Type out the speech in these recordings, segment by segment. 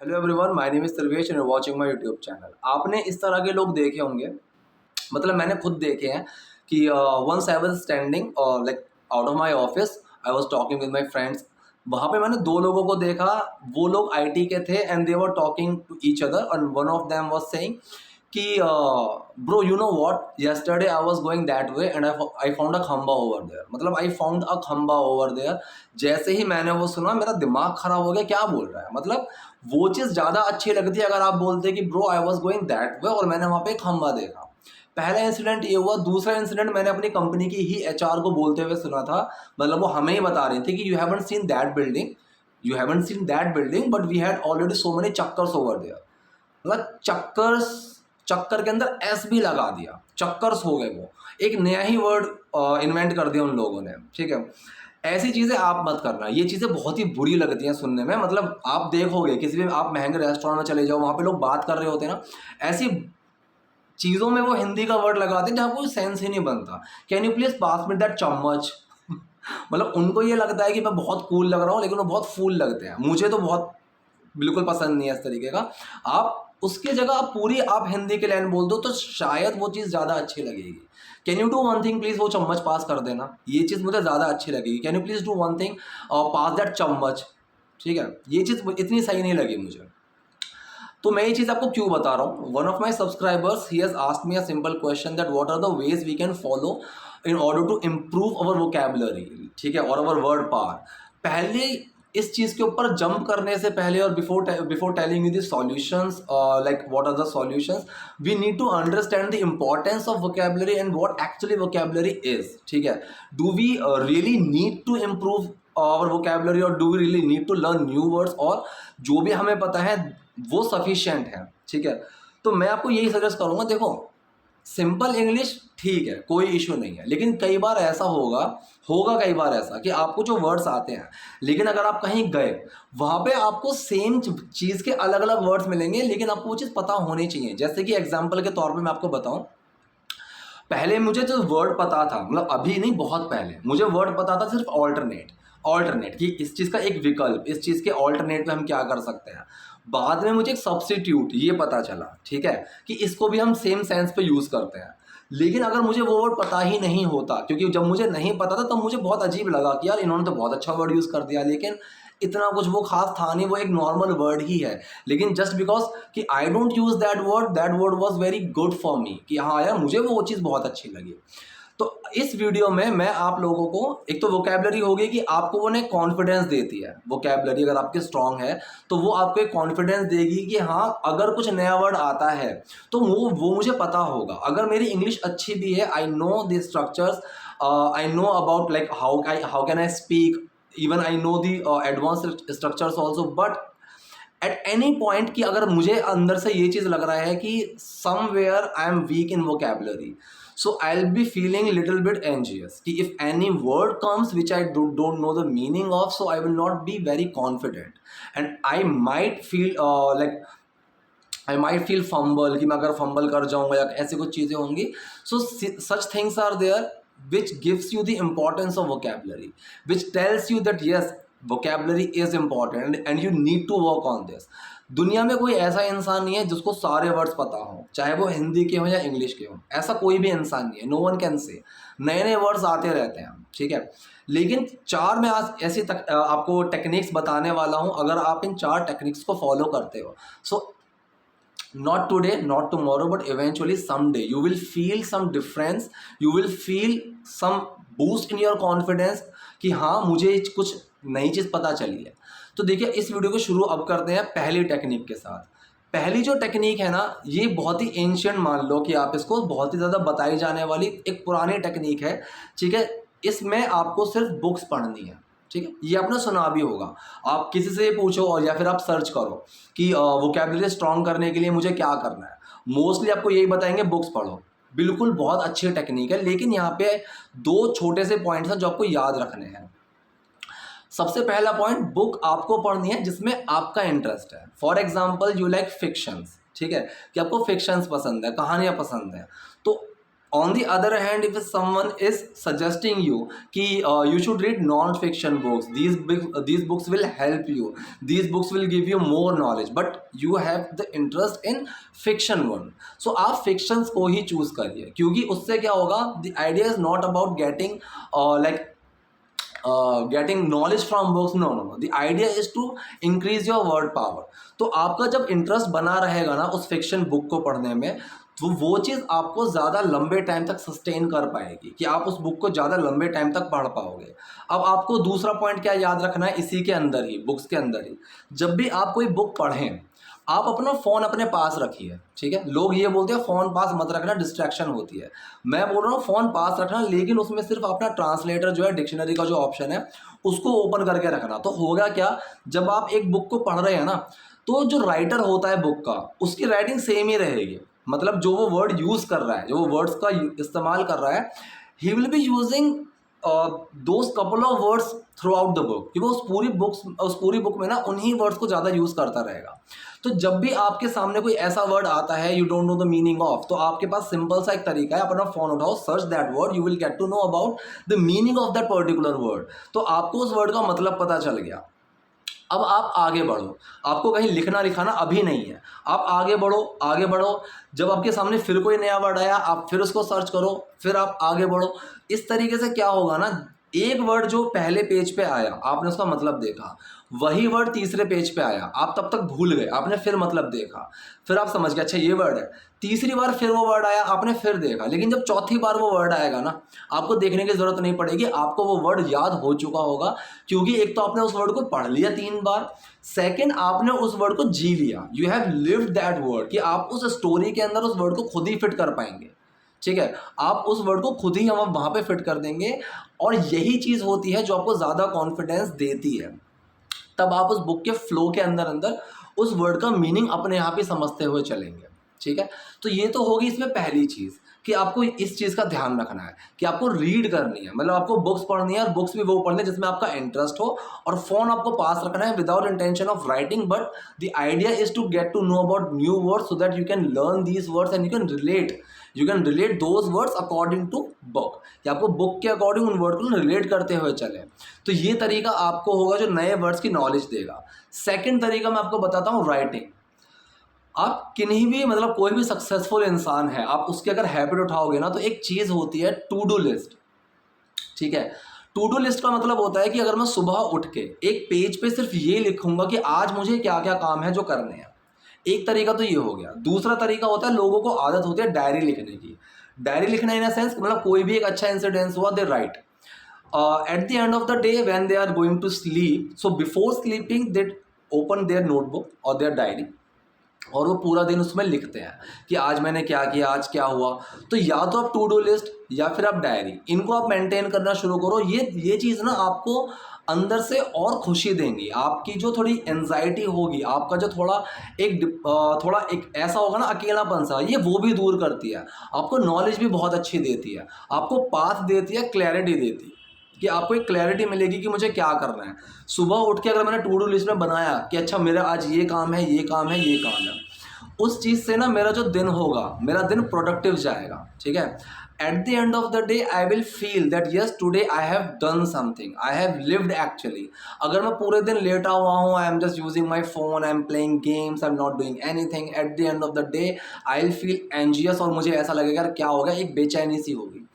Hello everyone, my name is Sarvesh and watching my YouTube channel. आपने इस तरह के लोग देखे होंगे, मतलब मैंने खुद देखे हैं कि once I was standing like out of my office, I was talking with my friends. वहाँ पे मैंने दो लोगों को देखा। वो लोग आईटी के थे and they were talking to each other and one of them was saying कि bro you know what, yesterday I was going that way and I found a खंबा over there। मतलब I found a खंबा over there। जैसे ही मैंने वो सुना मेरा दिमाग खराब हो गया, क्या बोल रहा है। मतलब वो चीज़ ज़्यादा अच्छी लगती है अगर आप बोलते कि bro I was going that way और मैंने वहाँ पे खंबा देखा। पहला इंसिडेंट ये हुआ। दूसरा इंसिडेंट मैंने अपनी कंपनी की ही एचआर को बोलते हुए सुना था। मतलब वो हमें ही बता रही थी कि you haven't seen that building, you haven't seen that building but we had already so many चक्कर्स ओवर देयर। मतलब चक्कर्स, चक्कर के अंदर एस भी लगा दिया, चक्कर्स हो गए। वो एक नया ही वर्ड इन्वेंट कर दिया उन लोगों ने। ठीक है, ऐसी चीज़ें आप मत करना। ये चीज़ें बहुत ही बुरी लगती हैं सुनने में। मतलब आप देखोगे किसी भी आप महंगे रेस्टोरेंट में चले जाओ, वहाँ पे लोग बात कर रहे होते हैं ना, ऐसी चीज़ों में वो हिंदी का वर्ड लगाते हैं जहाँ कोई सेंस ही नहीं बनता। कैन यू प्लीज़ पास में दैट चम्मच। मतलब उनको ये लगता है कि मैं बहुत कूल लग रहा हूँ, लेकिन वो बहुत फूल लगते हैं। मुझे तो बहुत बिल्कुल पसंद नहीं है इस तरीके का। आप उसकी जगह आप पूरी आप हिंदी के लाइन बोल दो तो शायद वो चीज़ ज़्यादा अच्छी लगेगी। Can you do one thing please, वो चम्मच पास कर देना, ये चीज़ मुझे ज़्यादा अच्छी लगेगी। Can you please do one thing pass that चम्मच। ठीक है, ये चीज़ इतनी सही नहीं लगी मुझे। तो मैं ये चीज़ आपको क्यों बता रहा हूँ। One of my subscribers he has asked me a simple question that what are the ways we can follow in order to improve our vocabulary. ठीक है, और अवर वर्ड पावर। पहले इस चीज़ के ऊपर जंप करने से पहले और before telling you the solutions, like what are the solutions, we need to understand the importance of vocabulary and what actually vocabulary is. ठीक है, do we really need to improve our vocabulary और do we really need to learn new words, और जो भी हमें पता है वो सफिशिएंट है। ठीक है, तो मैं आपको यही सजेस्ट करूँगा, देखो सिंपल इंग्लिश ठीक है, कोई इशू नहीं है, लेकिन कई बार ऐसा होगा होगा कई बार ऐसा कि आपको जो वर्ड्स आते हैं, लेकिन अगर आप कहीं गए वहाँ पे आपको सेम चीज़ के अलग अलग वर्ड्स मिलेंगे, लेकिन आपको वो चीज़ पता होनी चाहिए। जैसे कि एग्जाम्पल के तौर पे मैं आपको बताऊँ, पहले मुझे जो वर्ड पता था, मतलब अभी नहीं बहुत पहले, मुझे वर्ड पता था सिर्फ ऑल्टरनेट। ऑल्टरनेट कि इस चीज़ का एक विकल्प, इस चीज़ के ऑल्टरनेट में हम क्या कर सकते हैं। बाद में मुझे एक सब्स्टिट्यूट ये पता चला, ठीक है, कि इसको भी हम सेम सेंस पे यूज़ करते हैं। लेकिन अगर मुझे वो वर्ड पता ही नहीं होता, क्योंकि जब मुझे नहीं पता था तब मुझे बहुत अजीब लगा कि यार इन्होंने तो बहुत अच्छा वर्ड यूज़ कर दिया, लेकिन इतना कुछ वो खास था नहीं, वो एक नॉर्मल वर्ड ही है। लेकिन जस्ट बिकॉज कि I don't use that word was very good for me, कि हाँ यार मुझे वो चीज़ बहुत अच्छी लगी। तो इस वीडियो में मैं आप लोगों को, एक तो वोकैबुलरी होगी कि आपको वो ने कॉन्फिडेंस देती है। वोकैबुलरी अगर आपकी स्ट्रांग है तो वो आपको एक कॉन्फिडेंस देगी कि हाँ अगर कुछ नया वर्ड आता है तो वो मुझे पता होगा। अगर मेरी इंग्लिश अच्छी भी है, I know the structures, I know about like how can I speak, even I know the advance structures also, but at any point कि अगर मुझे अंदर से ये चीज़ लग रहा है कि somewhere I am weak in vocabulary, so I'll be feeling little bit anxious कि if any word comes which I don't know the meaning of, so I will not be very confident and I might feel like I might feel fumble कि मैं अगर fumble कर जाऊँगा या ऐसी कुछ चीज़ें होंगी। So such things are there which gives you the importance of vocabulary, which tells you that yes, vocabulary is important and you need to work on this। दुनिया में कोई ऐसा इंसान नहीं है जिसको सारे वर्ड्स पता हों, चाहे वो हिंदी के हों या इंग्लिश के हों। ऐसा कोई भी इंसान नहीं है, नो वन कैन से। नए नए वर्ड्स आते रहते हैं, ठीक है। लेकिन चार मैं आज ऐसी आपको टेक्निक्स बताने वाला हूँ। अगर आप इन चार टेक्निक्स को फॉलो करते हो, सो not today, not tomorrow, but eventually someday you will feel some difference, you will feel some boost in your confidence कि हाँ मुझे कुछ नई चीज़ पता चली है। तो देखिए इस वीडियो को शुरू अब करते हैं पहली टेक्निक के साथ। पहली जो टेक्निक है ना, ये बहुत ही एंशियंट, मान लो कि आप इसको बहुत ही ज़्यादा बताई जाने वाली एक पुरानी टेक्निक है, ठीक है। इसमें आपको सिर्फ बुक्स पढ़नी है, ठीक है। ये आपने सुना भी होगा, आप किसी से पूछो और या फिर आप सर्च करो कि वोकैबुलरी स्ट्रॉन्ग करने के लिए मुझे क्या करना है, मोस्टली आपको यही बताएंगे बुक्स पढ़ो। बिल्कुल बहुत अच्छी टेक्निक है, लेकिन यहाँ पे दो छोटे से पॉइंट्स हैं जो आपको याद रखने हैं। सबसे पहला पॉइंट, बुक आपको पढ़नी है जिसमें आपका इंटरेस्ट है। For example you like fictions, ठीक है, कि आपको फिक्शंस पसंद है, कहानियाँ पसंद है, तो On the other hand, if someone is suggesting you कि you should read non-fiction books, these books will help you, these books will give you more knowledge, but you have the interest in fiction one, so आप fictions को ही choose करिए, क्योंकि उससे क्या होगा, the idea is not about getting like getting knowledge from books, no, the idea is to increase your word power. तो आपका जब इंटरेस्ट बना रहेगा ना उस फिक्शन बुक को पढ़ने में, तो वो चीज़ आपको ज़्यादा लंबे टाइम तक सस्टेन कर पाएगी, कि आप उस बुक को ज़्यादा लंबे टाइम तक पढ़ पाओगे। अब आपको दूसरा पॉइंट क्या याद रखना है, इसी के अंदर ही, बुक्स के अंदर ही, जब भी आप कोई बुक पढ़ें, आप अपना फ़ोन अपने पास रखिए, ठीक है। लोग ये बोलते हैं फ़ोन पास मत रखना, डिस्ट्रैक्शन होती है। मैं बोल रहा हूँ फ़ोन पास रखना, लेकिन उसमें सिर्फ अपना ट्रांसलेटर जो है, डिक्शनरी का जो ऑप्शन है, उसको ओपन करके रखना। तो होगा क्या, जब आप एक बुक को पढ़ रहे हैं ना, तो जो राइटर होता है बुक का, उसकी राइटिंग सेम ही रहेगी। मतलब जो वो वर्ड यूज़ कर रहा है, जो वो वर्ड्स का इस्तेमाल कर रहा है, he will be using those couple of words through out the book, कि वो उस पूरी बुक में ना उन्हीं वर्ड्स को ज़्यादा यूज़ करता रहेगा। तो जब भी आपके सामने कोई ऐसा वर्ड आता है, you don't know the meaning of, तो आपके पास सिंपल सा एक तरीका है, अपना फ़ोन उठाओ, search that word, you will get to know about the meaning of that particular word. तो आपको उस वर्ड का मतलब पता चल गया। अब आप आगे बढ़ो, आपको कहीं लिखना लिखाना अभी नहीं है, आप आगे बढ़ो, आगे बढ़ो। जब आपके सामने फिर कोई नया वर्ड आया, आप फिर उसको सर्च करो, फिर आप आगे बढ़ो। इस तरीके से क्या होगा ना, एक वर्ड जो पहले पेज पे आया, आपने उसका मतलब देखा, वही वर्ड तीसरे पेज पे आया, आप तब तक भूल गए, आपने फिर मतलब देखा, फिर आप समझ गए अच्छा ये वर्ड है। तीसरी बार फिर वो वर्ड आया, आपने फिर देखा, लेकिन जब चौथी बार वो वर्ड आएगा ना, आपको देखने की ज़रूरत नहीं पड़ेगी, आपको वो वर्ड याद हो चुका होगा, क्योंकि एक तो आपने उस वर्ड को पढ़ लिया 3 बार, सेकंड आपने उस वर्ड को जी लिया, you have lived that word, कि आप उस स्टोरी के अंदर उस वर्ड को खुद ही फिट कर पाएंगे, ठीक है। आप उस वर्ड को खुद ही हम वहाँ पे फिट कर देंगे, और यही चीज़ होती है जो आपको ज़्यादा कॉन्फिडेंस देती है। तब आप उस बुक के फ्लो के अंदर अंदर उस वर्ड का मीनिंग अपने आप ही समझते हुए चलेंगे, ठीक है। तो ये तो होगी इसमें पहली चीज़, कि आपको इस चीज़ का ध्यान रखना है कि आपको रीड करनी है, मतलब आपको बुक्स पढ़नी है, और बुक्स भी वो पढ़नी है जिसमें आपका इंटरेस्ट हो, और फ़ोन आपको पास रखना है without intention of writing, but the idea is to get to know about new words, so that you can learn these words and you can relate those words according to book, कि आपको book के according उन word को relate करते हुए चले। तो ये तरीका आपको होगा जो नए वर्ड्स की नॉलेज देगा। सेकंड तरीका मैं आपको बताता हूँ, राइटिंग। आप किन्हीं भी, मतलब कोई भी सक्सेसफुल इंसान है, आप उसकी अगर हैबिट उठाओगे ना, तो एक चीज़ होती है टू डू लिस्ट, ठीक है। टू डू लिस्ट का मतलब होता है कि अगर मैं सुबह उठ के एक पेज पे सिर्फ ये लिखूंगा कि आज मुझे क्या क्या काम है जो करने हैं, एक तरीका तो ये हो गया। दूसरा तरीका होता है, लोगों को आदत होती है डायरी लिखने की। डायरी लिखना इन अ सेंस, मतलब कोई भी एक अच्छा इंसिडेंस हुआ, दे right at the end of the day when they are going to sleep, so before sleeping they open their notebook or their diary, और वो पूरा दिन उसमें लिखते हैं कि आज मैंने क्या किया, आज क्या हुआ। तो या तो आप टू डू लिस्ट या फिर आप डायरी, इनको आप मेंटेन करना शुरू करो। ये चीज़ ना आपको अंदर से और खुशी देंगी। आपकी जो थोड़ी एंजाइटी होगी, आपका जो थोड़ा एक ऐसा होगा ना अकेलापन सा, ये वो भी दूर करती है। आपको नॉलेज भी बहुत अच्छी देती है, आपको पाथ देती है, क्लैरिटी देती है, कि आपको एक क्लैरिटी मिलेगी कि मुझे क्या करना है। सुबह उठ के अगर मैंने टू डू लिस्ट में बनाया कि अच्छा मेरा आज ये काम है, ये काम है, ये काम है, उस चीज़ से ना मेरा जो दिन होगा, मेरा दिन प्रोडक्टिव जाएगा, ठीक है। At the end of the day I will feel that yes today I have done something, I have lived actually. अगर मैं पूरे दिन लेटा हुआ हूँ, I am just using my phone, I am playing games, I am not doing anything, at the end of the day I will feel anxious, और मुझे ऐसा लगेगा क्या होगा, एक बेचैनी सी होगी।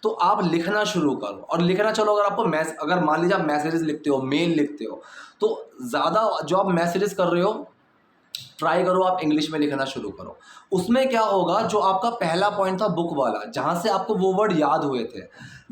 तो आप लिखना शुरू करो, और लिखना चलो, अगर आपको अगर मान लीजिए आप मैसेजेस लिखते हो, मेल लिखते हो, तो ज़्यादा जो आप मैसेजेस कर रहे हो, ट्राई करो आप इंग्लिश में लिखना शुरू करो। उसमें क्या होगा, जो आपका पहला पॉइंट था बुक वाला, जहाँ से आपको वो वर्ड याद हुए थे,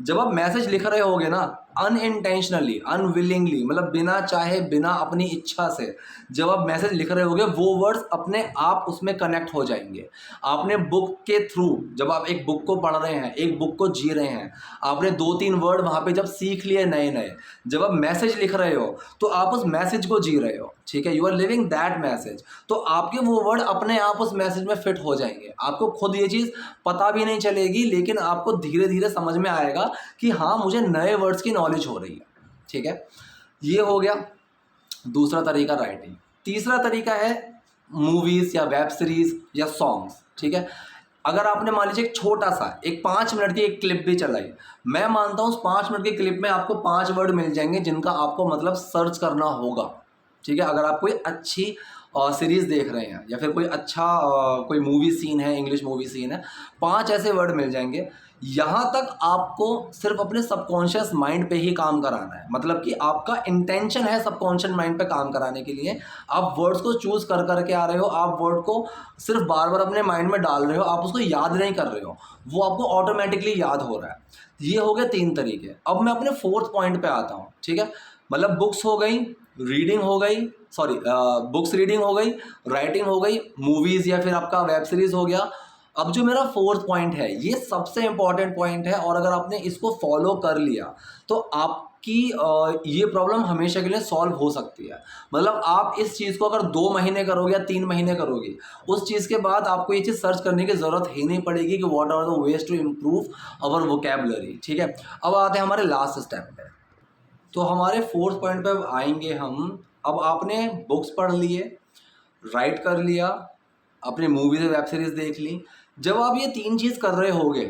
जब आप मैसेज लिख रहे होगे ना, अनइंटेंशनली, अनविलिंगली, मतलब बिना चाहे, बिना अपनी इच्छा से जब आप मैसेज लिख रहे होगे, वो वर्ड्स अपने आप उसमें कनेक्ट हो जाएंगे। आपने बुक के थ्रू, जब आप एक बुक को पढ़ रहे हैं, एक बुक को जी रहे हैं, आपने 2-3 वर्ड वहाँ पे जब सीख लिए नए नए, जब आप मैसेज लिख रहे हो तो आप उस मैसेज को जी रहे हो, ठीक है, you are living that message. तो आपके वो वर्ड अपने आप उस मैसेज में फिट हो जाएंगे। आपको खुद ये चीज़ पता भी नहीं चलेगी, लेकिन आपको धीरे धीरे समझ में आएगा कि हाँ, मुझे नए वर्ड्स की नॉलेज हो रही है, ठीक है। ये हो गया दूसरा तरीका, राइटिंग। तीसरा तरीका है मूवीज़ या वेब सीरीज़ या सॉन्ग्स, ठीक है। अगर आपने मान लीजिए एक छोटा सा एक 5 मिनट की एक क्लिप भी चलाई, मैं मानता हूँ उस 5 मिनट की क्लिप में आपको 5 वर्ड मिल जाएंगे जिनका आपको मतलब सर्च करना होगा। ठीक है, अगर आप कोई अच्छी सीरीज देख रहे हैं या फिर कोई अच्छा कोई मूवी सीन है, इंग्लिश मूवी सीन है, 5 ऐसे वर्ड मिल जाएंगे। यहाँ तक आपको सिर्फ अपने सबकॉन्शियस माइंड पे ही काम कराना है, मतलब कि आपका इंटेंशन है सबकॉन्शियस माइंड पे काम कराने के लिए। आप वर्ड्स को चूज कर करके आ रहे हो, आप वर्ड को सिर्फ बार बार अपने माइंड में डाल रहे हो, आप उसको याद नहीं कर रहे हो, वो आपको ऑटोमेटिकली याद हो रहा है। ये हो गए 3 तरीके। अब मैं अपने 4th पॉइंट पे आता हूँ। ठीक है, मतलब बुक्स हो गई, रीडिंग हो गई, सॉरी बुक्स रीडिंग हो गई, राइटिंग हो गई, मूवीज़ या फिर आपका वेब सीरीज़ हो गया। अब जो मेरा 4th पॉइंट है, ये सबसे इंपॉर्टेंट पॉइंट है, और अगर आपने इसको फॉलो कर लिया तो आपकी ये प्रॉब्लम हमेशा के लिए सॉल्व हो सकती है। मतलब आप इस चीज़ को अगर 2 महीने करोगे या 3 महीने करोगे, उस चीज़ के बाद आपको ये चीज़ सर्च करने की ज़रूरत ही नहीं पड़ेगी कि what are the ways to improve our vocabulary. ठीक है, अब आते हैं हमारे लास्ट स्टेप पे। तो हमारे 4th पॉइंट पे आएंगे हम। अब आपने बुक्स पढ़ लिए, राइट कर लिया, अपनी मूवीज वेब सीरीज देख ली। जब आप ये 3 चीज़ कर रहे होगे,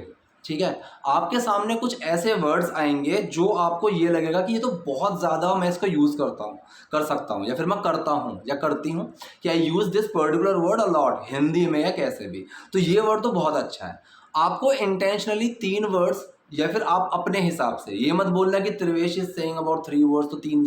ठीक है, आपके सामने कुछ ऐसे वर्ड्स आएंगे जो आपको ये लगेगा कि ये तो बहुत ज़्यादा मैं इसका यूज़ करता हूँ, कर सकता हूँ, या फिर मैं करता हूँ या करती हूँ कि I use this particular word a lot, Hindi में या कैसे भी। तो ये वर्ड तो बहुत अच्छा है। आपको इंटेंशनली 3 वर्ड्स, या फिर आप अपने हिसाब से, ये मत बोलना कि Trivesh is saying about 3 words तो 3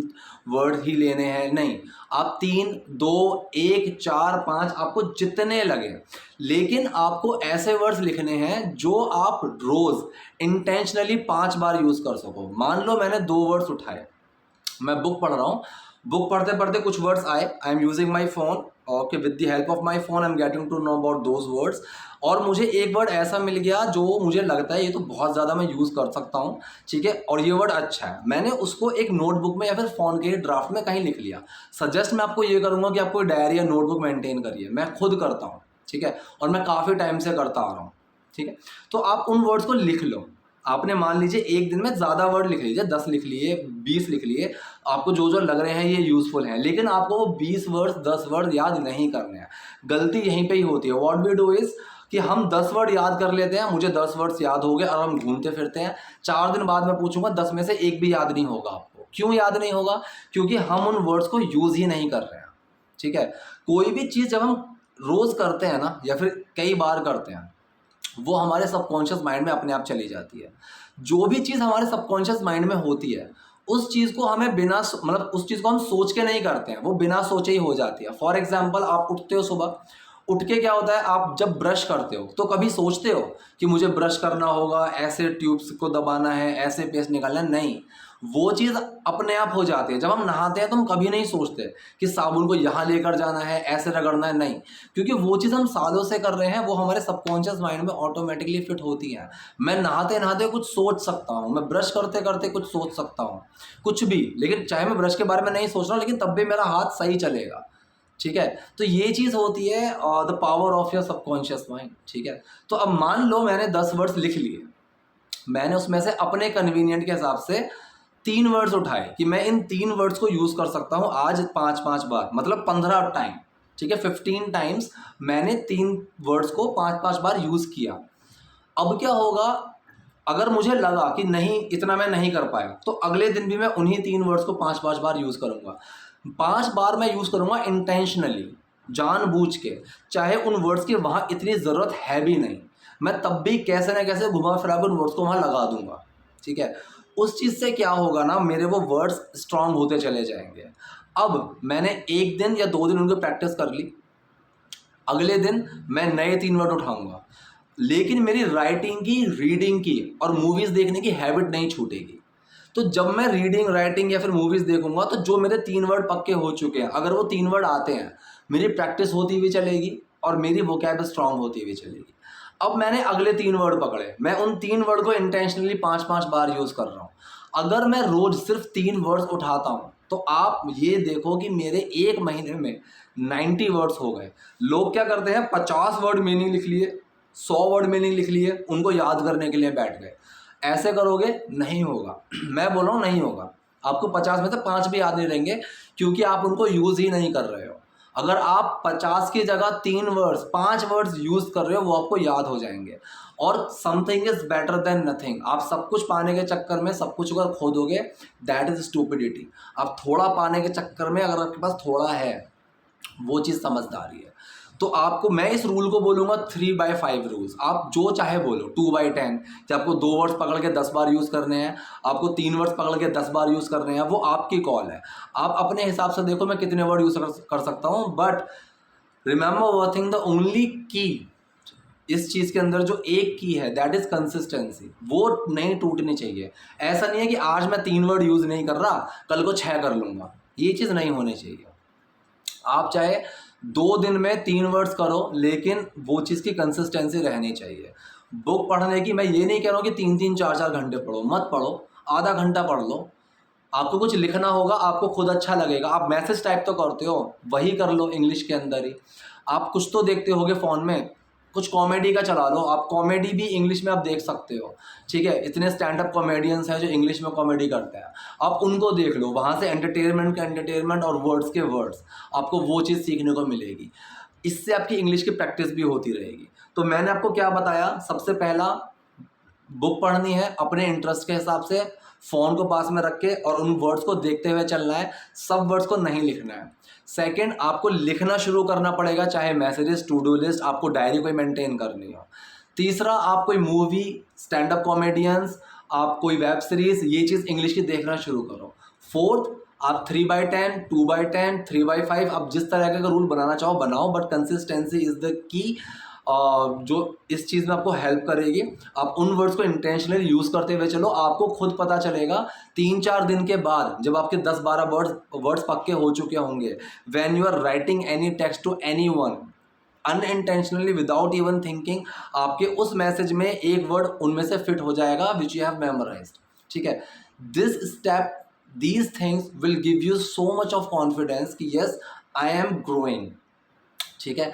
वर्ड ही लेने हैं, नहीं। आप 3, 2, 1, 4, 5 आपको जितने लगे, लेकिन आपको ऐसे वर्ड्स लिखने हैं जो आप रोज इंटेंशनली 5 बार यूज कर सको। मान लो मैंने 2 वर्ड्स उठाए, मैं बुक पढ़ रहा हूँ, बुक पढ़ते पढ़ते कुछ वर्ड्स आए, I am using my phone, okay, with the help of my phone I am getting to know about those words, और मुझे एक वर्ड ऐसा मिल गया जो मुझे लगता है ये तो बहुत ज़्यादा मैं यूज़ कर सकता हूँ। ठीक है, और ये वर्ड अच्छा है, मैंने उसको एक नोटबुक में या फिर फ़ोन के ड्राफ्ट में कहीं लिख लिया। सजेस्ट मैं आपको ये करूँगा कि आपको डायरी या नोटबुक मेंटेन करिए, मैं खुद करता हूँ। ठीक है, और मैं काफ़ी टाइम से करता आ रहा हूँ। ठीक है, तो आप उन वर्ड्स को लिख लो। आपने मान लीजिए एक दिन में ज़्यादा वर्ड लिख लीजिए, 10 लिख लिए, 20 लिख लिए, आपको जो जो लग रहे हैं ये यूज़फुल हैं, लेकिन आपको वो 20 वर्ड 10 वर्ड याद नहीं करने हैं। गलती यहीं पे ही होती है। व्हाट वी डू इज़ कि हम 10 वर्ड याद कर लेते हैं, मुझे 10 वर्ड्स याद हो गए, और हम घूमते फिरते हैं। 4 दिन बाद मैं पूछूंगा 10 में से एक भी याद नहीं होगा आपको। क्यों याद नहीं होगा? क्योंकि हम उन वर्ड्स को यूज़ ही नहीं कर रहे हैं। ठीक है, कोई भी चीज़ जब हम रोज़ करते हैं ना, या फिर कई बार करते हैं, वो हमारे सबकॉन्शियस माइंड में अपने आप चली जाती है। जो भी चीज़ हमारे सबकॉन्शियस माइंड में होती है, उस चीज़ को हमें बिना मतलब उस चीज़ को हम सोच के नहीं करते हैं, वो बिना सोचे ही हो जाती है। फॉर एग्जाम्पल, आप उठते हो सुबह, उठ के क्या होता है, आप जब ब्रश करते हो तो कभी सोचते हो कि मुझे ब्रश करना होगा, ऐसे ट्यूब्स को दबाना है, ऐसे पेस्ट निकालना है? नहीं, वो चीज़ अपने आप हो जाती है। जब हम नहाते हैं तो हम कभी नहीं सोचते कि साबुन को यहाँ लेकर जाना है, ऐसे रगड़ना है, नहीं, क्योंकि वो चीज़ हम सालों से कर रहे हैं, वो हमारे सबकॉन्शियस माइंड में ऑटोमेटिकली फिट होती है। मैं नहाते नहाते कुछ सोच सकता हूँ, मैं ब्रश करते करते कुछ सोच सकता हूँ, कुछ भी, लेकिन चाहे मैं ब्रश के बारे में नहीं सोच रहा हूँ, लेकिन तब भी मेरा हाथ सही चलेगा। ठीक है, तो ये चीज़ होती है the power of your subconscious mind. ठीक है, तो अब मान लो मैंने 10 वर्ड्स लिख लिए, मैंने उसमें से अपने कन्वीनियंट के हिसाब से 3 वर्ड्स उठाए कि मैं इन 3 वर्ड्स को यूज़ कर सकता हूँ आज 5-5 बार, मतलब 15 टाइम। ठीक है, 15 टाइम्स मैंने 3 वर्ड्स को 5-5 बार यूज़ किया। अब क्या होगा, अगर मुझे लगा कि नहीं इतना मैं नहीं कर पाया, तो अगले दिन भी मैं उन्हीं 3 वर्ड्स को 5-5 बार यूज़ करूँगा। 5 बार मैं यूज़ करूँगा इंटेंशनली, जानबूझ के, चाहे उन वर्ड्स की वहाँ इतनी ज़रूरत है भी नहीं, मैं तब भी कैसे ना कैसे घुमा फिरा कर उन वर्ड्स को वहाँ लगा दूंगा। ठीक है, उस चीज़ से क्या होगा ना, मेरे वो वर्ड्स स्ट्रांग होते चले जाएंगे। अब मैंने 1 दिन या 2 दिन उनको प्रैक्टिस कर ली, अगले दिन मैं नए 3 वर्ड उठाऊंगा, लेकिन मेरी राइटिंग की, रीडिंग की और मूवीज़ देखने की हैबिट नहीं छूटेगी। तो जब मैं रीडिंग, राइटिंग या फिर मूवीज़ देखूंगा, तो जो मेरे 3 वर्ड पक्के हो चुके हैं, अगर वो 3 वर्ड आते हैं, मेरी प्रैक्टिस होती हुई चलेगी और मेरी वोकैब स्ट्रांग होती हुई चलेगी। अब मैंने अगले 3 वर्ड पकड़े, मैं उन 3 वर्ड को इंटेंशनली 5-5 बार यूज़ कर रहा हूँ। अगर मैं रोज़ सिर्फ 3 वर्ड्स उठाता हूँ, तो आप ये देखो कि मेरे 1 महीने में 90 वर्ड्स हो गए। लोग क्या करते हैं, 50 वर्ड मीनिंग लिख लिए, 100 वर्ड मीनिंग लिख लिए, उनको याद करने के लिए बैठ गए। ऐसे करोगे नहीं होगा। मैं बोल रहा हूँ नहीं होगा, आपको 50 में से 5 भी याद नहीं रहेंगे, क्योंकि आप उनको यूज़ ही नहीं कर रहे हो। अगर आप 50 की जगह 3 वर्ड्स 5 वर्ड्स यूज कर रहे हो वो आपको याद हो जाएंगे। और something is better than nothing. आप सब कुछ पाने के चक्कर में सब कुछ अगर खो दोगे, दैट इज स्टूपिडिटी। आप थोड़ा पाने के चक्कर में अगर आपके पास थोड़ा है, वो चीज़ समझदारी है। तो आपको मैं इस रूल को बोलूँगा 3/5 रूल्स। आप जो चाहे बोलो 2/10, कि आपको 2 वर्ड्स पकड़ के 10 बार यूज़ करने हैं, आपको 3 वर्ड्स पकड़ के 10 बार यूज़ करने हैं, वो आपकी कॉल है। आप अपने हिसाब से देखो मैं कितने वर्ड यूज़ कर सकता हूँ। But remember one thing, the only की इस चीज़ के अंदर जो एक की है, दैट इज़ कंसिस्टेंसी। वो नहीं टूटनी चाहिए। ऐसा नहीं है कि आज मैं 3 वर्ड यूज़ नहीं कर रहा, कल को 6 कर लूँगा। ये चीज़ नहीं होनी चाहिए। आप चाहे 2 दिन में 3 वर्ड्स करो, लेकिन वो चीज़ की कंसिस्टेंसी रहनी चाहिए। बुक पढ़ने की मैं ये नहीं कह रहा हूँ कि 3-3 4-4 घंटे पढ़ो, मत पढ़ो, आधा घंटा पढ़ लो। आपको कुछ लिखना होगा, आपको खुद अच्छा लगेगा, आप मैसेज टाइप तो करते हो, वही कर लो इंग्लिश के अंदर ही। आप कुछ तो देखते होगे फ़ोन में, कुछ कॉमेडी का चला लो, आप कॉमेडी भी इंग्लिश में आप देख सकते हो, ठीक है। इतने स्टैंड अप कॉमेडियंस हैं जो इंग्लिश में कॉमेडी करते हैं, आप उनको देख लो, वहाँ से एंटरटेनमेंट का एंटरटेनमेंट और वर्ड्स के वर्ड्स, आपको वो चीज़ सीखने को मिलेगी। इससे आपकी इंग्लिश की प्रैक्टिस भी होती रहेगी। तो मैंने आपको क्या बताया, सबसे पहला बुक पढ़नी है अपने इंटरेस्ट के हिसाब से, फ़ोन को पास में रख के और उन वर्ड्स को देखते हुए चलना है, सब वर्ड्स को नहीं लिखना है। सेकंड, आपको लिखना शुरू करना पड़ेगा, चाहे मैसेजेस, टू डू लिस्ट, आपको डायरी कोई मेंटेन करनी हो। तीसरा, आप कोई मूवी, स्टैंड अप कॉमेडियंस, आप कोई वेब सीरीज, ये चीज़ इंग्लिश की देखना शुरू करो। फोर्थ, आप 3/10, 2/10, 3/5, आप जिस तरह का रूल बनाना चाहो बनाओ, but consistency is the key, जो इस चीज़ में आपको हेल्प करेगी। आप उन वर्ड्स को इंटेंशनली यूज़ करते हुए चलो, आपको खुद पता चलेगा 3-4 दिन के बाद, जब आपके 10-12 वर्ड्स पक्के हो चुके होंगे, when you are writing any text to anyone unintentionally without even thinking, आपके उस मैसेज में एक वर्ड उनमें से फिट हो जाएगा विच यू हैव मेमोराइज्ड, ठीक है। This step, these things will give you so much of confidence कि यस आई एम ग्रोइंग, ठीक है।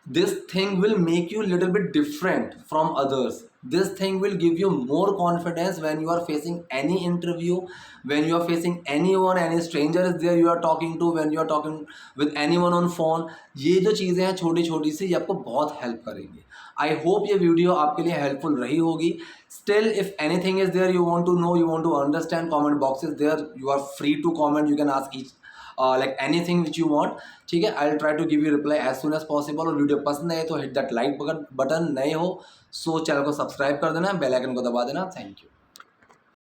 This thing will make you little bit different from others. This thing will give you more confidence when you are facing any interview, when you are facing anyone, any stranger is there you are talking to, when you are talking with anyone on phone. ये जो चीज़ें हैं छोटी छोटी सी, ये आपको बहुत help करेंगी। आई होप ये वीडियो आपके लिए हेल्पफुल रही होगी। Still, if anything is there you want to know, you want to understand, comment box is there, you are free to comment, you can ask each like anything which you want, ठीक है। I will try to give you reply as soon as possible. और video पसंद आए तो hit that like button, नए हो सो channel को subscribe कर देना, बेल आइकन को दबा देना। Thank you.